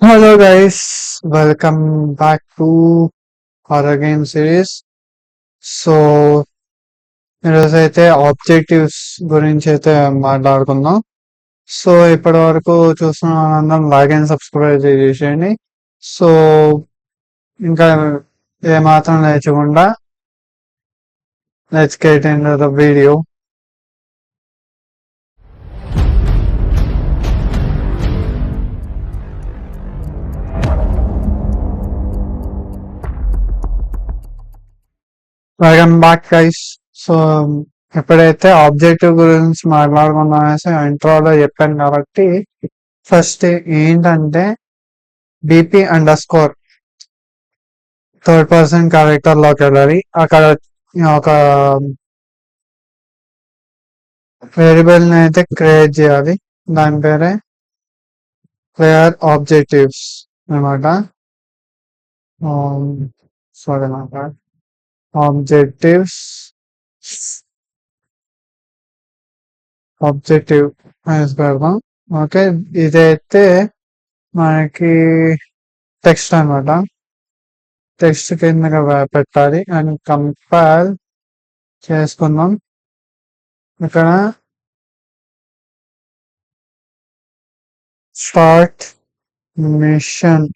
Hello guys, welcome back to horror game series. So ఈరోజైతే objectives గురించి అయితే మాట్లాడుకుందాం. సో ఇప్పటి వరకు చూస్తున్న అందరం లైక్ అండ్ సబ్స్క్రైబ్ చేసేయండి. సో ఇంకా ఏమాత్రం లేచకుండా let's get in the video. Welcome back guys. So ఎప్పుడైతే ఆబ్జెక్టివ్ గురించి మాట్లాడుకున్నామనేసి ఇంట్రోలో చెప్పాను కాబట్టి ఫస్ట్ ఏంటంటే BP underscore third person character లోకి వెళ్ళాలి. అక్కడ ఒక వేరియబుల్ ని అయితే క్రియేట్ చేయాలి. దాని పేరే క్లియర్ ఆబ్జెక్టివ్స్ అనమాట. సారీ అనమాట ఆబ్జెక్టివ్స్ ఆబ్జెక్టివ్ అనేసి పెడదాం. ఓకే, ఇదైతే మనకి టెక్స్ట్ అనమాట. టెక్స్ట్ కిందగా పెట్టాలి అండ్ కంపైల్ చేసుకుందాం. ఇక్కడ స్టార్ట్ మిషన్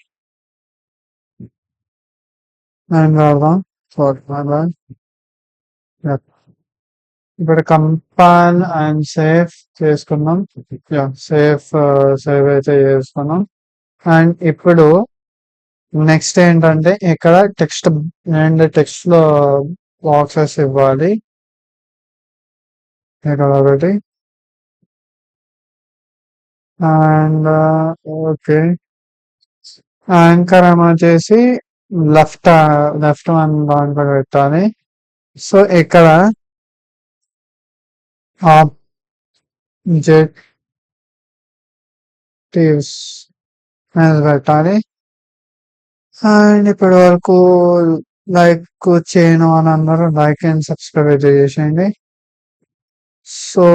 అని పెడదాం. ఇప్పుడు కంపైల్ అండ్ సేవ్ చేసుకుందాం. సేవ్ అయితే చేసుకున్నాం. అండ్ ఇప్పుడు నెక్స్ట్ ఏంటంటే ఇక్కడ టెక్స్ట్ లో బాక్సెస్ ఇవ్వాలి. ఇక్కడ ఒకటి అండ్ ఓకే, యాంకర్ వచ్చేసి లెఫ్ట్ వన్ దాంట్లో పెట్టాలి. సో ఇక్కడ ఆబ్జెక్టివ్స్ అనేది పెట్టాలి. అండ్ ఇప్పటి వరకు లైక్ చేయను అని అందరూ లైక్ అండ్ సబ్స్క్రైబ్ చేసేయండి. సో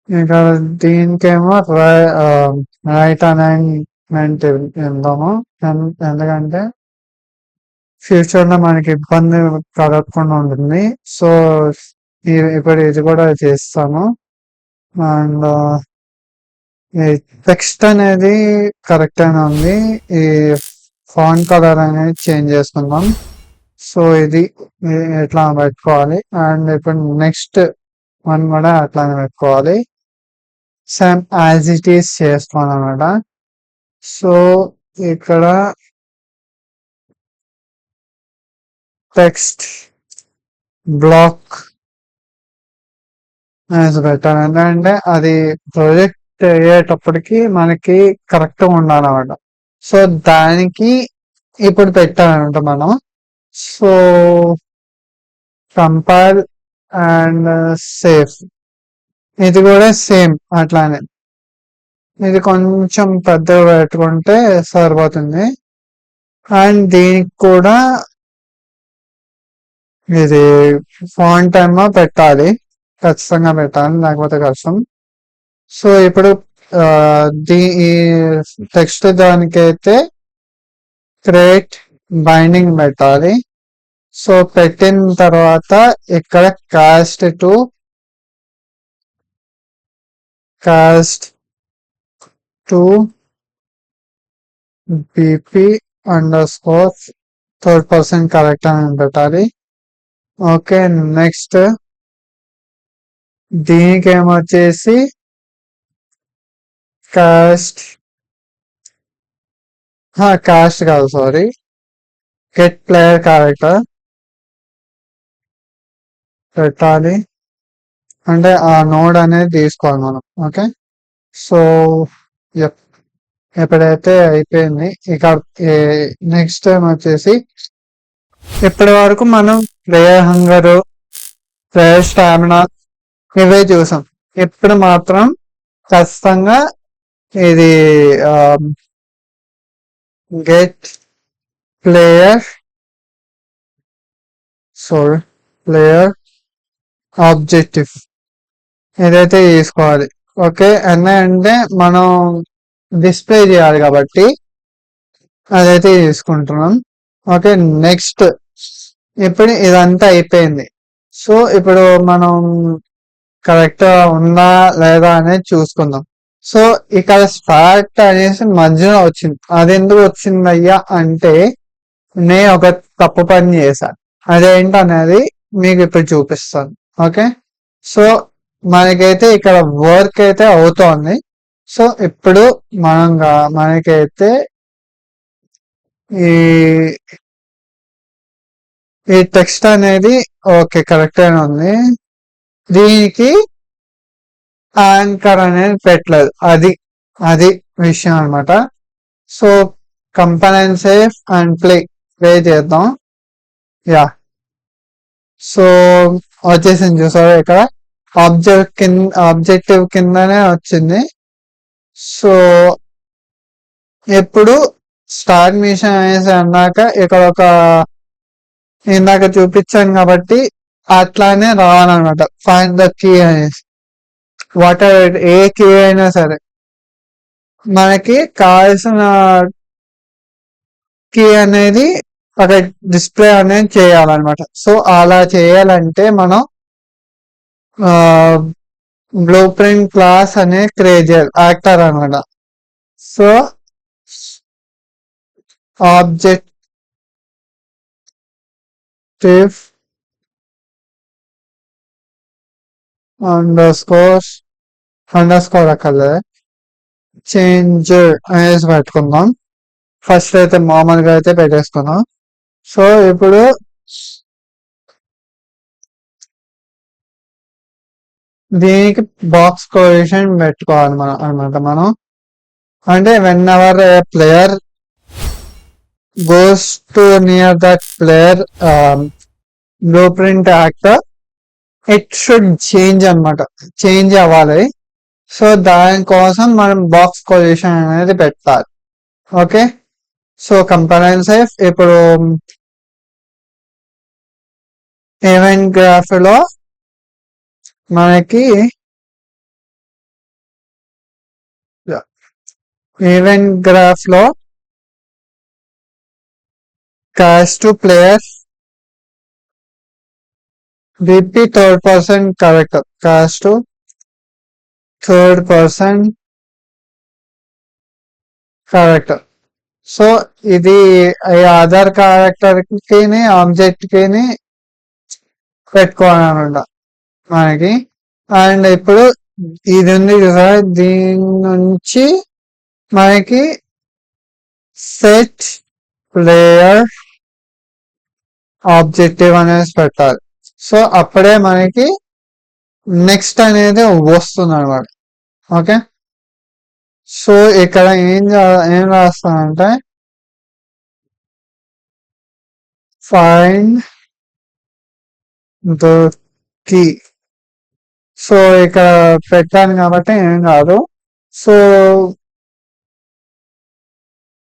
ఇంకా దీనికేమో రైట్ అలైన్మెంట్ ఇద్దాము. ఎందుకంటే ఫ్యూచర్ లో మనకి ఇబ్బంది కలగకుండా ఉంటుంది. సో ఇప్పుడు ఇది కూడా చేస్తాము. అండ్ ఈ టెక్స్ట్ అనేది కరెక్ట్ గానే ఉంది. ఈ ఫాంట్ కలర్ అనేది చేంజ్ చేసుకుందాం. సో ఇది ఎట్లా పెట్టుకోవాలి. అండ్ ఇప్పుడు నెక్స్ట్ వన్ కూడా అట్లానే పెట్టుకోవాలి. సేమ్ యాజ్ ఇట్ ఈస్ చేస్తాం అనమాట. సో ఇక్కడ టెక్స్ట్ బ్లాక్ అనేసి పెట్టాలి. ఎందుకంటే అది ప్రొజెక్ట్ అయ్యేటప్పటికి మనకి కరెక్ట్ గా ఉండాలన్నమాట. సో దానికి ఇప్పుడు పెట్టాలన్నమాట మనం. So compile and save. ఇది కూడా సేమ్ అట్లానే. ఇది కొంచెం పెద్దగా పెట్టుకుంటే సరిపోతుంది. అండ్ దీనికి కూడా ఇది ఫాంట్ ఏమో పెట్టాలి, ఖచ్చితంగా పెట్టాలి, లేకపోతే కష్టం. సో ఇప్పుడు ఈ టెక్స్ట్ దానికైతే క్రియేట్ బైండింగ్ పెట్టాలి. సో పెట్టిన తర్వాత ఇక్కడ cost to BP underscore third person correct అని పెట్టాలి. ఓకే, నెక్స్ట్ దీనికి ఏమొచ్చేసి కాస్ట్ కాదు, సారీ, గెట్ ప్లేయర్ క్యారెక్టర్ పెట్టాలి. అంటే ఆ నోడ్ అనేది తీసుకోవాలి మనం. ఓకే, సో ఎప్పుడైతే అయిపోయింది ఇక నెక్స్ట్ టైం వచ్చేసి ఇప్పటి వరకు మనం ప్లేయర్ హంగర్, ప్లేయర్ స్టామినా ఇవే చూసాం. ఇప్పుడు మాత్రం ఖచ్చితంగా ఇది గెట్ ప్లేయర్ ఆబ్జెక్టివ్ ఇదైతే తీసుకోవాలి. ఓకే, అంటే మనం డిస్ప్లే చేయాలి కాబట్టి అదైతే తీసుకుంటున్నాం. ఓకే, నెక్స్ట్ ఇప్పుడు ఇదంతా అయిపోయింది. సో ఇప్పుడు మనం కరెక్ట్ ఉందా లేదా అనేది చూసుకుందాం. సో ఇక్కడ స్టార్ట్ అనేసి మధ్యలో వచ్చింది. అది ఎందుకు వచ్చింది అయ్యా అంటే నేను ఒక తప్పు పని చేశాను. అదేంటనేది మీకు ఇప్పుడు చూపిస్తాను. ఓకే, సో మనకైతే ఇక్కడ వర్క్ అయితే అవుతోంది. సో ఇప్పుడు మనకైతే ఈ ఈ టెక్స్ట్ అనేది ఓకే కరెక్ట్ గానే ఉంది. దీనికి యాంకర్ అనేది పెట్టలేదు. అది విషయం అనమాట. So compile save and play చేద్దాం. యా, సో వచ్చేసింది చూసారా ఇక్కడ ఆబ్జెక్టివ్ కిందనే వచ్చింది. సో ఎప్పుడు స్టార్ట్ మిషన్ అనేసి అన్నాక ఇక్కడ ఒక ఇందాక చూపించాను కాబట్టి అట్లానే రావాలన్నమాట. ఫైండ్ ద కీ అనేసి వాటర్ ఏ కీ అయినా సరే మనకి కావాల్సిన కీ అనేది అక్కడ డిస్ప్లే అనేది చేయాలన్నమాట. సో అలా చేయాలంటే మనం బ్లూ ప్రింట్ క్లాస్ అనే క్రియేట్ చేయాలి, యాక్టర్ అనమాట. సో ఆబ్జెక్టివ్ అండర్ స్కోర్ అక్కర్లే, చేంజ్ అనేసి పెట్టుకుందాం. ఫస్ట్ అయితే మామూలుగా అయితే పెట్టేసుకుందాం. సో ఇప్పుడు దీనికి బాక్స్ పొజిషన్ పెట్టుకోవాలి మనం అనమాట. మనం అంటే when ever player goes to near that player blue print actor it should change అనమాట, చేంజ్ అవ్వాలి. సో దానికోసం మనం బాక్స్ పొజిషన్ అనేది పెట్టాలి. Okay, so compile save. ఇప్పుడు ఈవెంట్ గ్రాఫ్ లో మనకి cast to player BP third person character, cast to third person character. So ఇది అదర్ క్యారెక్టర్ కి ఆబ్జెక్ట్ కి పెట్టుకోవాలన్నమాట మనకి. అండ్ ఇప్పుడు ఇది ఉంది కదా, దీని నుంచి మనకి సెట్ ప్లేయర్ ఆబ్జెక్టివ్ అనేసి పెట్టాలి. సో అప్పుడే మనకి నెక్స్ట్ అనేది వస్తుంది అనమాట. ఓకే, సో ఇక్కడ ఏం రాస్తానంటే ఫైండ్ ద కీ. సో ఇక్కడ పెట్టాను కాబట్టి ఏం కాదు. సో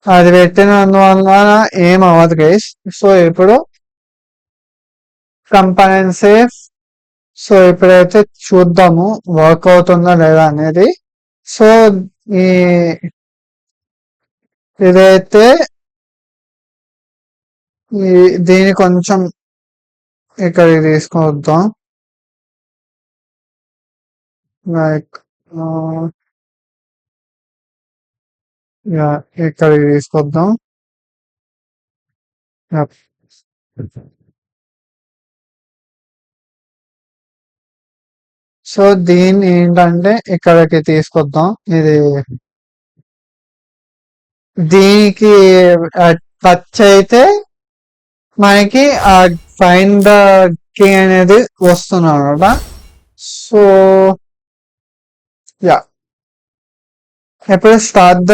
అది పెట్టినందువల్ల ఏం అవ్వదు గైస్. సో ఇప్పుడు కంపైల్ సేవ్. సో ఇప్పుడైతే చూద్దాము వర్క్ అవుతుందా లేదా అనేది. సో ఇదైతే దీని కొంచెం ఇక్కడికి తీసుకొద్దాం. లైక్ ఇక్కడికి తీసుకొద్దాం. సో దీన్ని ఏంటంటే ఇక్కడికి తీసుకొద్దాం. దీనికి టచ్ అయితే మనకి ఆ ఫైండ్ ద కీ అనేది వస్తుంది అనమాట. సో యా, ఇప్పుడు స్టార్ట్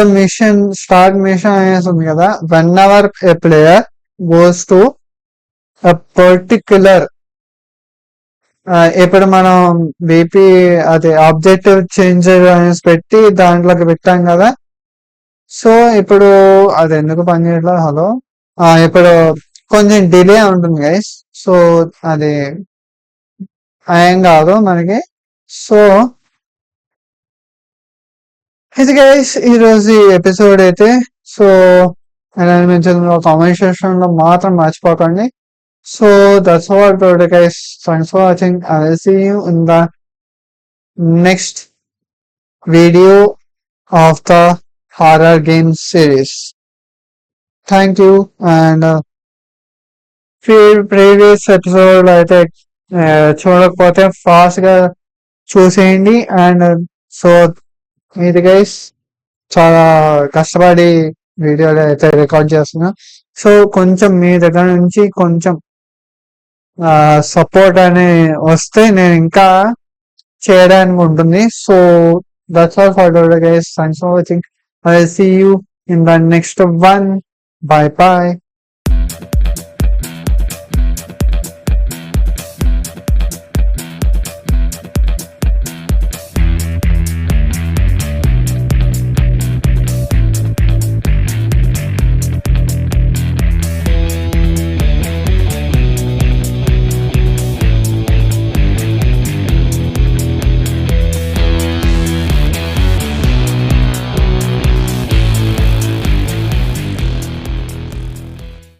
మిషన్ అనేసి ఉంది కదా. When ever A player goes to particular, ఇప్పుడు మనం బీపీ అది ఆబ్జెక్టివ్ చేంజ్ అనేసి పెట్టి దాంట్లోకి పెట్టాం కదా. సో ఇప్పుడు అది ఎందుకు పనిచేయట్లేదు? హలో, ఇప్పుడు కొంచెం డిలే ఉంటుంది గైస్. సో అది ఏం కాదు మనకి. సో ఇది గైస్ ఈ రోజు ఈ ఎపిసోడ్ అయితే. సో ఎలా అనిపించిందో కామెంట్ సెక్షన్ లో మాత్రం మర్చిపోకండి. So that's all today guys. Thanks for watching. I will see you in the next video of the horror game series. Thank you. And previous episode అయితే చూడకపోతే ఫాస్ట్ గా చూసేయండి. అండ్ సో ఇది guys చాలా కష్టపడి వీడియోలు అయితే రికార్డ్ చేస్తున్నా. సో కొంచెం మీ దగ్గర నుంచి కొంచెం సపోర్ట్ అని వస్తే నేను ఇంకా చేయడానికి ఉంటుంది. So that's all for today guys. Thanks for watching. I will see you in the next one. Bye by.